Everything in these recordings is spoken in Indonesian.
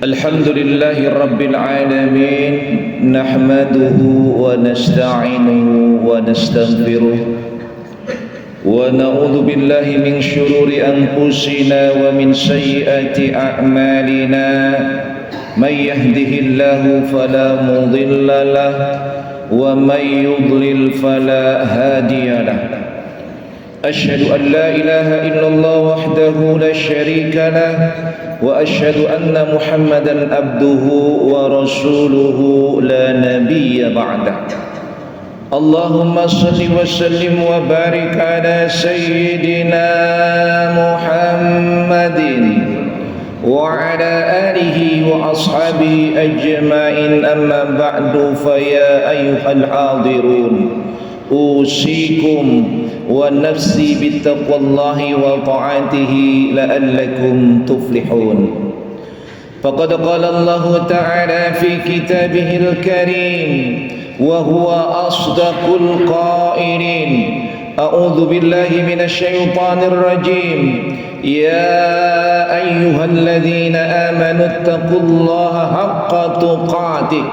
الحمد لله رب العالمين نحمده ونستعينه ونستغفره ونعوذ بالله من شرور أنفسنا ومن سيئات أعمالنا من يهده الله فلا مضل له ومن يضلل فلا هادي له أشهد أن لا إله إلا الله وحده لا شريك له وأشهد أن محمدا عبده ورسوله لا نبي بعده اللهم صل وسلم وبارك على سيدنا محمد وعلى آله وأصحابه أجمعين أما بعد فيا أيها الحاضرون أوصيكم ونفسي بتقوى الله وطاعته لعلكم تفلحون فقد قال الله تعالى في كتابه الكريم وهو أصدق القائلين أعوذ بالله من الشيطان الرجيم يا أيها الذين آمنوا اتقوا الله حق تقاته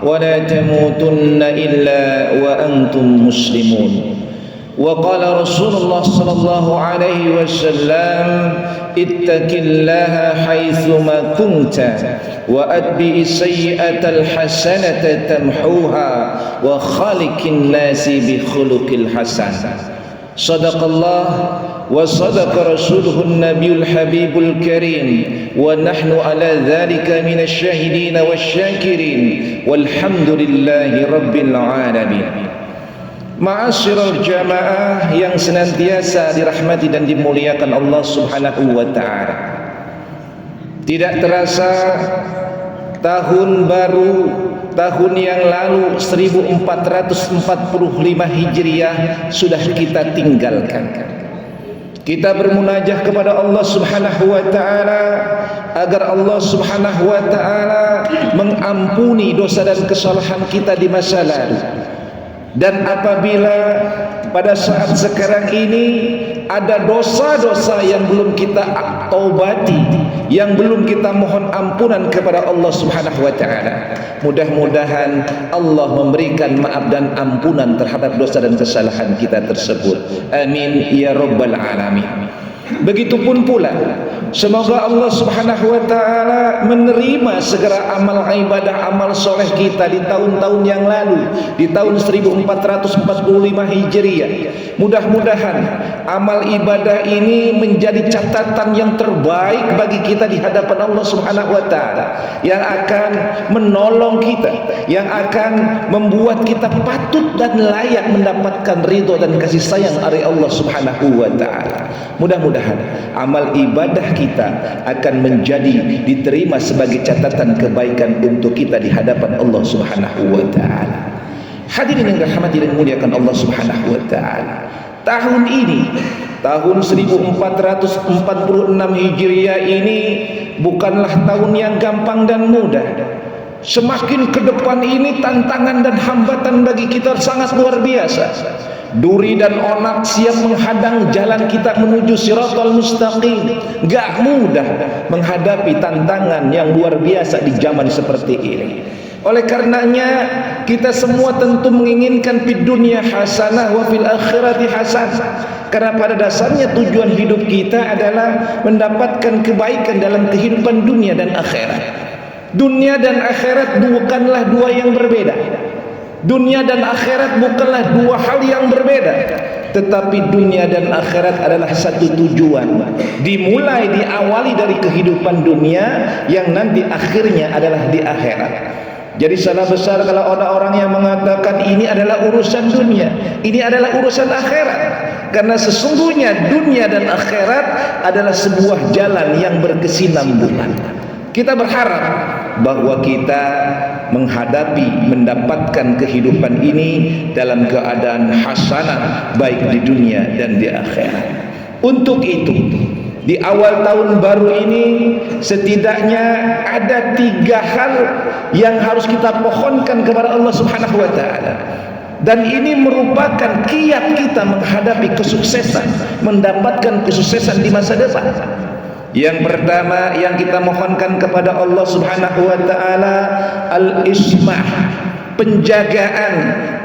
ولا تموتن إلا وأنتم مسلمون وقال رسول الله صلى الله عليه وسلم اتق الله حيثما كنت وأتبع السيئة الحسنة تمحوها وخالق الناس بخلق الحسن صدق الله وصدق رسوله النبي الحبيب الكريم ونحن على ذلك من الشاهدين والشاكرين والحمد لله رب العالمين. Ma'asyiral jamaah yang senantiasa dirahmati dan dimuliakan Allah Subhanahu wa taala. Tidak terasa tahun baru tahun yang lalu 1445 Hijriah sudah kita tinggalkan. Kita bermunajah kepada Allah Subhanahu wa taala agar Allah Subhanahu wa taala mengampuni dosa dan kesalahan kita di masa lalu. Dan apabila pada saat sekarang ini ada dosa-dosa yang belum kita taubati, yang belum kita mohon ampunan kepada Allah Subhanahu wa taala, mudah-mudahan Allah memberikan maaf dan ampunan terhadap dosa dan kesalahan kita tersebut. Amin ya rabbal alamin. Begitupun pula semoga Allah Subhanahu wa taala menerima segera amal ibadah, amal soleh kita di tahun-tahun yang lalu, di tahun 1445 Hijriah. Mudah-mudahan amal ibadah ini menjadi catatan yang terbaik bagi kita di hadapan Allah Subhanahu wa taala, yang akan menolong kita, yang akan membuat kita patut dan layak mendapatkan ridho dan kasih sayang dari Allah Subhanahu wa taala. Mudah-mudahan amal ibadah kita akan menjadi diterima sebagai catatan kebaikan untuk kita di hadapan Allah Subhanahu wa taala. Hadirin yang dirahmati dan dimuliakan Allah Subhanahu wa taala. Tahun ini, tahun 1446 Hijriah ini bukanlah tahun yang gampang dan mudah. Semakin ke depan ini tantangan dan hambatan bagi kita sangat luar biasa. Duri dan onak siap menghadang jalan kita menuju Shiratal Mustaqim. Gak mudah menghadapi tantangan yang luar biasa di zaman seperti ini. Oleh karenanya kita semua tentu menginginkan fid dunya hasanah wa fil akhirati hasanah. Karena pada dasarnya tujuan hidup kita adalah mendapatkan kebaikan dalam kehidupan dunia dan akhirat. Dunia dan akhirat bukanlah dua yang berbeda. Dunia dan akhirat bukanlah dua hal yang berbeda, tetapi dunia dan akhirat adalah satu tujuan. Diawali dari kehidupan dunia yang nanti akhirnya adalah di akhirat. Jadi salah besar kalau ada orang yang mengatakan ini adalah urusan dunia, ini adalah urusan akhirat. Karena sesungguhnya dunia dan akhirat adalah sebuah jalan yang berkesinambungan. Kita berharap bahwa kita mendapatkan kehidupan ini dalam keadaan hasanah baik di dunia dan di akhirat. Untuk itu di awal tahun baru ini setidaknya ada 3 hal yang harus kita pohonkan kepada Allah Subhanahu wa taala. Dan ini merupakan kiat kita menghadapi kesuksesan, mendapatkan kesuksesan di masa depan. Yang pertama yang kita mohonkan kepada Allah Subhanahu wa taala al-ismah, penjagaan,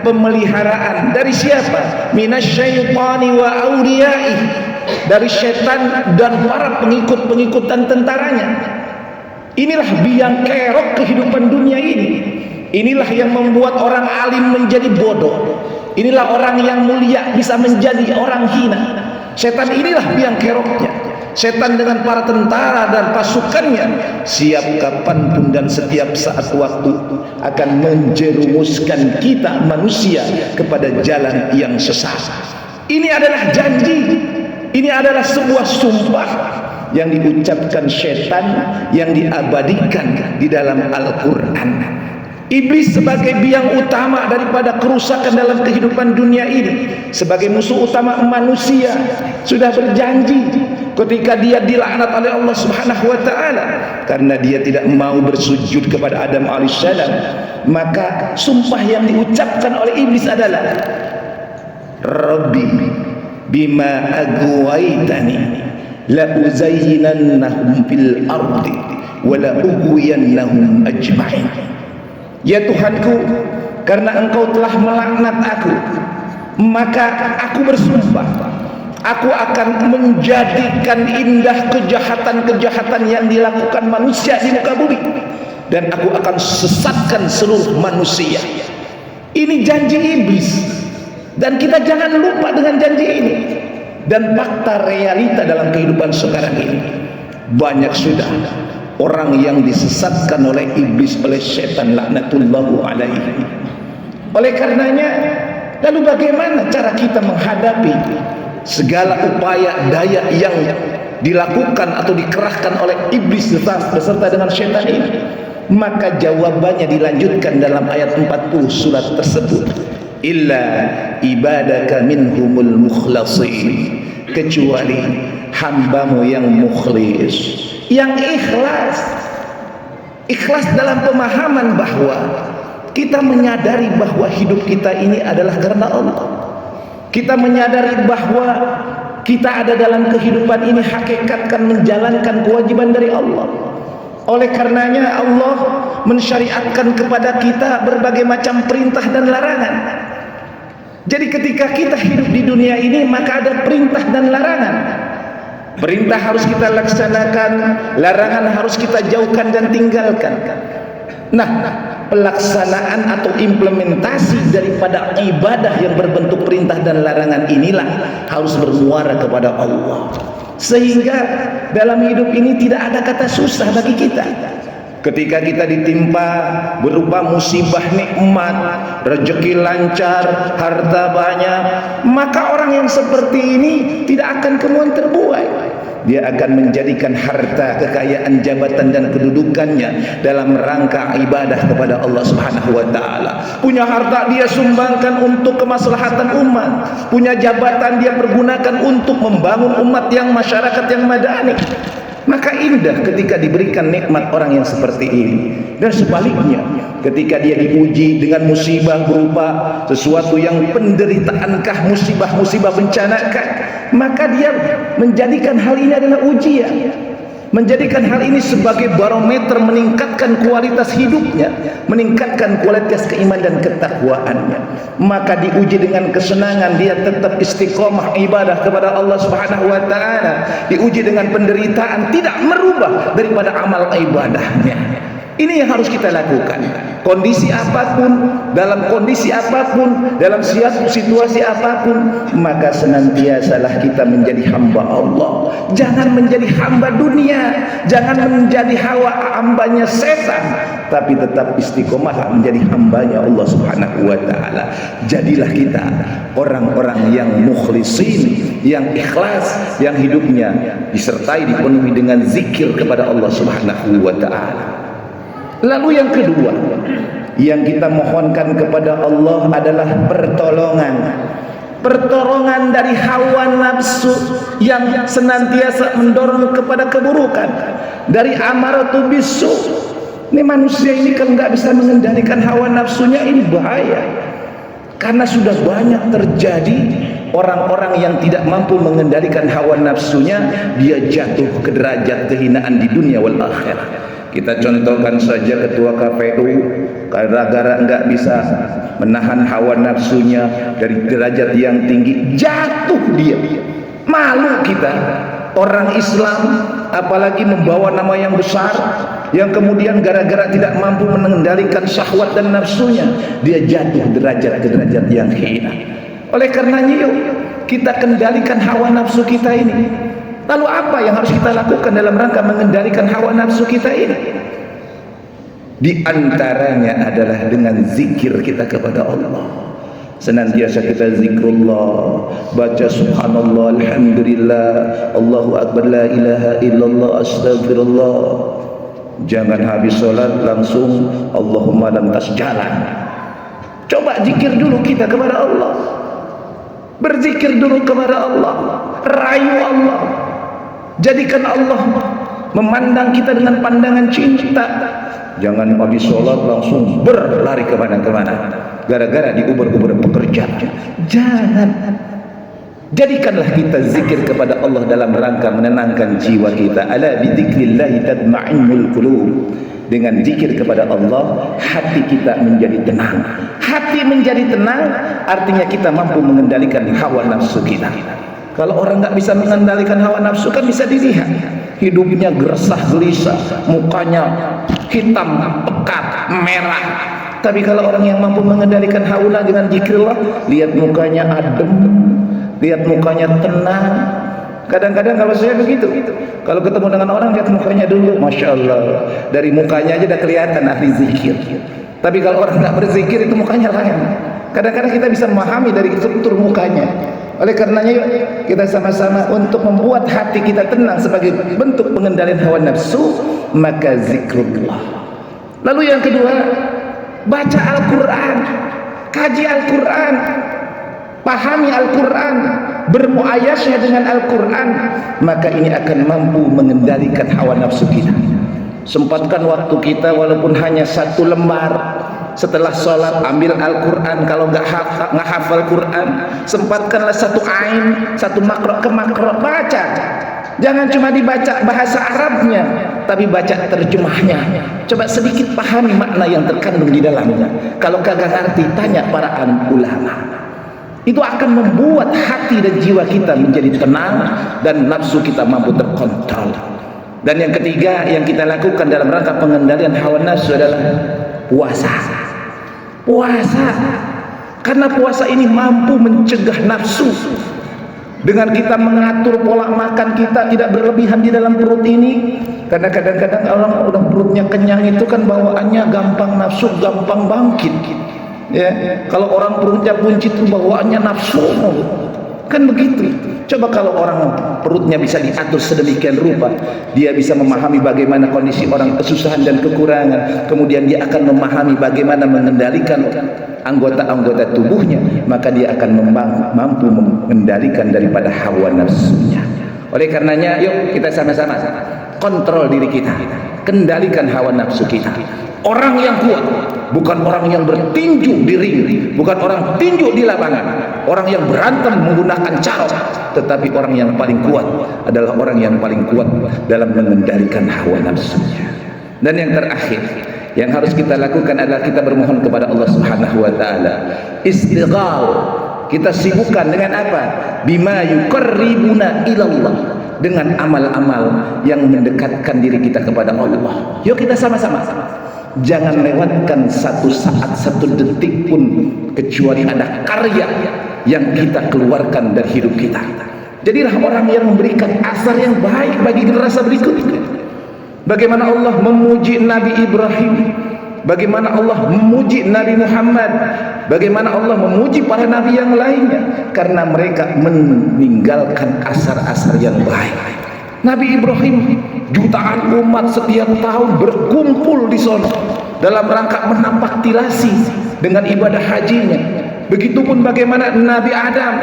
pemeliharaan dari siapa? Minasyaitani wa awliyaih, dari setan dan para pengikut-pengikut dan tentaranya. Inilah biang kerok kehidupan dunia ini. Inilah yang membuat orang alim menjadi bodoh. Inilah orang yang mulia bisa menjadi orang hina. Setan inilah biang keroknya. Setan dengan para tentara dan pasukannya siap kapanpun dan setiap saat waktu akan menjerumuskan kita manusia kepada jalan yang sesat. Ini adalah janji, ini adalah sebuah sumpah yang diucapkan setan, yang diabadikan di dalam Al-Quran. Iblis sebagai biang utama daripada kerusakan dalam kehidupan dunia ini, sebagai musuh utama manusia, sudah berjanji ketika dia dilaknat oleh Allah Subhanahu wa taala karena dia tidak mau bersujud kepada Adam alaihissalam, maka sumpah yang diucapkan oleh iblis adalah Rabbi bima aghwaytani la uzayyinannahum fil ardi wa la ughwiyannahum ajma'in. Ya Tuhanku, karena Engkau telah melaknat aku, maka aku bersumpah, aku akan menjadikan indah kejahatan-kejahatan yang dilakukan manusia di muka bumi, dan aku akan sesatkan seluruh manusia. Ini janji iblis, dan kita jangan lupa dengan janji ini. Dan fakta realita dalam kehidupan sekarang ini, banyak sudah orang yang disesatkan oleh iblis, oleh setan laknatullahu alaihi. Oleh karenanya, lalu bagaimana cara kita menghadapi segala upaya daya yang dilakukan atau dikerahkan oleh iblis beserta dengan setan ini? Maka jawabannya dilanjutkan dalam ayat 40 surat tersebut. Illa ibadaka minhumul mukhlasin, kecuali hambamu yang mukhlis, yang ikhlas dalam pemahaman bahwa kita menyadari bahwa hidup kita ini adalah karena Allah. Kita menyadari bahwa kita ada dalam kehidupan ini hakikatkan menjalankan kewajiban dari Allah. Oleh karenanya Allah mensyariatkan kepada kita berbagai macam perintah dan larangan. Jadi ketika kita hidup di dunia ini, maka ada perintah dan larangan. Perintah harus kita laksanakan, larangan harus kita jauhkan dan tinggalkan. Nah, pelaksanaan atau implementasi daripada ibadah yang berbentuk perintah dan larangan inilah harus bermuara kepada Allah. Sehingga dalam hidup ini tidak ada kata susah bagi kita. Ketika kita ditimpa berupa musibah nikmat, rezeki lancar, harta banyak, maka orang yang seperti ini tidak akan kemudian terbuai. Dia akan menjadikan harta, kekayaan, jabatan dan kedudukannya dalam rangka ibadah kepada Allah Subhanahu wa taala. Punya harta dia sumbangkan untuk kemaslahatan umat, punya jabatan dia pergunakan untuk membangun umat yang masyarakat yang madani. Maka indah ketika diberikan nikmat orang yang seperti ini. Dan sebaliknya, ketika dia diuji dengan musibah berupa sesuatu yang penderitaankah, musibah-musibah bencanakah, maka dia menjadikan hal ini adalah ujian, menjadikan hal ini sebagai barometer meningkatkan kualitas hidupnya, meningkatkan kualitas keimanan dan ketakwaannya. Maka diuji dengan kesenangan, dia tetap istiqomah ibadah kepada Allah Subhanahu wa taala. Diuji dengan penderitaan, tidak merubah daripada amal ibadahnya. Ini yang harus kita lakukan. Kondisi apapun, dalam kondisi apapun, dalam situasi apapun, maka senantiasalah kita menjadi hamba Allah. Jangan menjadi hamba dunia, jangan menjadi hambanya setan, tapi tetap istiqomah menjadi hambanya Allah Subhanahu wa taala. Jadilah kita orang-orang yang mukhlisin, yang ikhlas, yang hidupnya disertai dipenuhi dengan zikir kepada Allah Subhanahu wa taala. Lalu yang kedua yang kita mohonkan kepada Allah adalah pertolongan. Pertolongan dari hawa nafsu yang senantiasa mendorong kepada keburukan, dari amaratu bisu. Ini manusia ini kalau nggak bisa mengendalikan hawa nafsunya, ini bahaya. Karena sudah banyak terjadi orang-orang yang tidak mampu mengendalikan hawa nafsunya, dia jatuh ke derajat kehinaan di dunia wal akhirah. Kita contohkan saja ketua KPU, gara-gara enggak bisa menahan hawa nafsunya dari derajat yang tinggi, jatuh dia. Malu kita orang Islam, apalagi membawa nama yang besar, yang kemudian gara-gara tidak mampu mengendalikan syahwat dan nafsunya, dia jatuh derajat ke derajat yang hina. Oleh karenanya, yuk kita kendalikan hawa nafsu kita ini. Lalu apa yang harus kita lakukan dalam rangka mengendalikan hawa nafsu kita ini? Di antaranya adalah dengan zikir kita kepada Allah. Senantiasa kita zikrullah, baca subhanallah, alhamdulillah, Allahu akbar, la ilaha illallah, astagfirullah. Jangan habis sholat langsung Allahumma lantas jalan. Coba zikir dulu kita kepada Allah, berzikir dulu kepada Allah, rayu Allah, jadikan Allah memandang kita dengan pandangan cinta. Jangan habis sholat langsung berlari kemana-kemana gara-gara diuber-uber pekerjaan. Jangan. Jadikanlah kita zikir kepada Allah dalam rangka menenangkan jiwa kita. Ala bidzikrillahi tatma'innul qulub. Dengan zikir kepada Allah, hati kita menjadi tenang. Hati menjadi tenang artinya kita mampu mengendalikan hawa nafsu kita. Kalau orang nggak bisa mengendalikan hawa nafsu, kan bisa dilihat hidupnya gersah gelisah, mukanya hitam, pekat, merah. Tapi kalau orang yang mampu mengendalikan hawa dengan zikrillah, lihat mukanya adem, lihat mukanya tenang. Kadang-kadang kalau saya begitu, kalau ketemu dengan orang, lihat mukanya dulu, masya Allah, dari mukanya aja udah kelihatan ahli zikir. Tapi kalau orang nggak berzikir, itu mukanya lain. Kadang-kadang kita bisa memahami dari struktur mukanya. Oleh karenanya, yuk kita sama-sama untuk membuat hati kita tenang sebagai bentuk pengendalian hawa nafsu, maka zikrullah. Lalu yang kedua, baca Al-Quran, kaji Al-Quran, pahami Al-Quran, bermuayasah dengan Al-Quran, maka ini akan mampu mengendalikan hawa nafsu kita. Sempatkan waktu kita walaupun hanya 1 lembar. Setelah sholat ambil Al-Quran. Kalau nggak hafal Quran, sempatkanlah 1 ain, 1 makro ke makro, baca. Jangan cuma dibaca bahasa Arabnya, tapi baca terjemahnya. Coba sedikit pahami makna yang terkandung di dalamnya. Kalau kagak ngerti, tanya para alim ulama. Itu akan membuat hati dan jiwa kita menjadi tenang dan nafsu kita mampu terkontrol. Dan yang ketiga yang kita lakukan dalam rangka pengendalian hawa nafsu adalah puasa. Puasa, karena puasa ini mampu mencegah nafsu. Dengan kita mengatur pola makan kita tidak berlebihan di dalam perut ini. Karena kadang-kadang orang udah perutnya kenyang itu kan bawaannya gampang nafsu, gampang bangkit. Ya, kalau orang perutnya buncit itu bawaannya nafsu, kan begitu. Coba kalau orang perutnya bisa diatur sedemikian rupa, dia bisa memahami bagaimana kondisi orang kesusahan dan kekurangan, kemudian dia akan memahami bagaimana mengendalikan anggota-anggota tubuhnya, maka dia akan mampu mengendalikan daripada hawa nafsunya. Oleh karenanya, yuk kita sama-sama kontrol diri kita, kendalikan hawa nafsu kita. Orang yang kuat bukan orang yang bertinju di ring, bukan orang tinju di lapangan, orang yang berantem menggunakan carok, tetapi orang yang paling kuat adalah orang yang paling kuat dalam mengendalikan hawa nafsunya. Dan yang terakhir yang harus kita lakukan adalah kita bermohon kepada Allah Subhanahu wa taala. Istighfar. Kita sibukkan dengan apa? Bima yuqarribuna ilallah, dengan amal-amal yang mendekatkan diri kita kepada Allah. Yuk kita sama-sama. Jangan lewatkan 1 saat, 1 detik pun kecuali ada karya yang kita keluarkan dari hidup kita. Jadilah orang yang memberikan asar yang baik bagi generasi berikutnya. Bagaimana Allah memuji Nabi Ibrahim, bagaimana Allah memuji Nabi Muhammad, bagaimana Allah memuji para nabi yang lainnya, karena mereka meninggalkan asar-asar yang baik. Nabi Ibrahim, jutaan umat setiap tahun berkumpul di sana dalam rangka menapaktilasi dengan ibadah hajinya. Begitupun bagaimana Nabi Adam,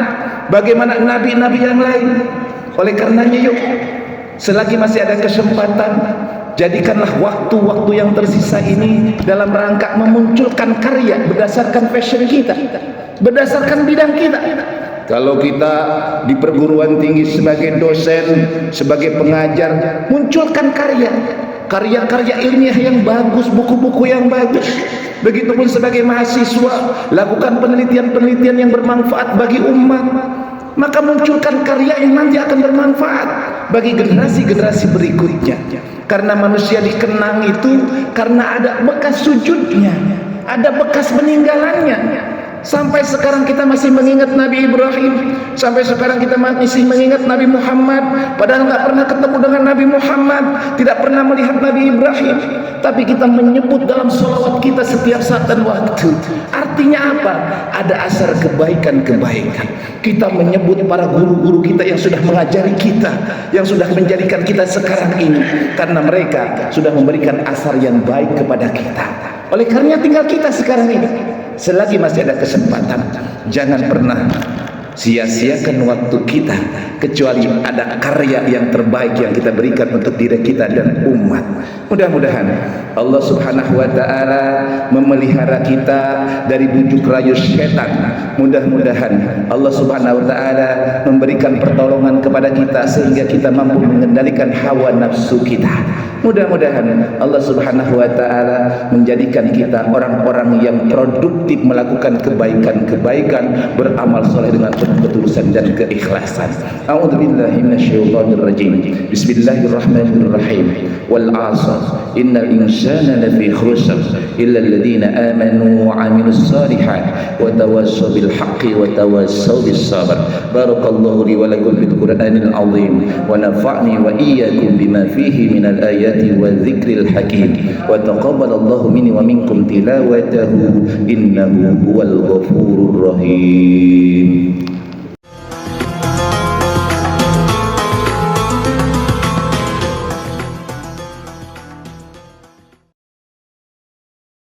bagaimana nabi-nabi yang lain. Oleh karenanya, yuk selagi masih ada kesempatan, jadikanlah waktu-waktu yang tersisa ini dalam rangka memunculkan karya berdasarkan passion kita, berdasarkan bidang kita. Kalau kita di perguruan tinggi sebagai dosen, sebagai pengajar, munculkan karya-karya ilmiah yang bagus, buku-buku yang bagus. Begitupun sebagai mahasiswa, lakukan penelitian-penelitian yang bermanfaat bagi umat. Maka munculkan karya yang nanti akan bermanfaat bagi generasi-generasi berikutnya. Karena manusia dikenang itu karena ada bekas sujudnya, ada bekas peninggalannya. Sampai sekarang kita masih mengingat Nabi Ibrahim, sampai sekarang kita masih mengingat Nabi Muhammad, padahal nggak pernah ketemu dengan Nabi Muhammad, tidak pernah melihat Nabi Ibrahim, tapi kita menyebut dalam sholawat kita setiap saat dan waktu. Artinya apa? Ada asar kebaikan-kebaikan. Kita menyebut para guru-guru kita yang sudah mengajari kita, yang sudah menjadikan kita sekarang ini, karena mereka sudah memberikan asar yang baik kepada kita. Oleh karena tinggal kita sekarang ini, selagi masih ada kesempatan, jangan pernah sia-siakan waktu kita, kecuali ada karya yang terbaik yang kita berikan untuk diri kita dan umat. Mudah-mudahan Allah Subhanahu wa ta'ala memelihara kita dari bujuk rayu setan. Mudah-mudahan Allah Subhanahu wa ta'ala memberikan pertolongan kepada kita sehingga kita mampu mengendalikan hawa nafsu kita. Mudah-mudahan Allah Subhanahu wa ta'ala menjadikan kita orang-orang yang produktif melakukan kebaikan-kebaikan, beramal soleh dengan penuh ketulusan dan keikhlasan. A'udzubillahi minasyaitonir rajim. Bismillahirrahmanirrahim. Wal 'asr innal insana lafi khusr illa alladziina aamanu wa 'amilus shalihat wa tawassaw bil haqqi wa tawassaw bis sabr. Barakallahu li wa lakum fil Qur'anil 'azim wa nafa'ni wa iyyakum bima fihi minal ayati wa dzikril hakim wa taqabbalallahu minni wa minkum tilawatahu innahu huwal ghafurur rahim.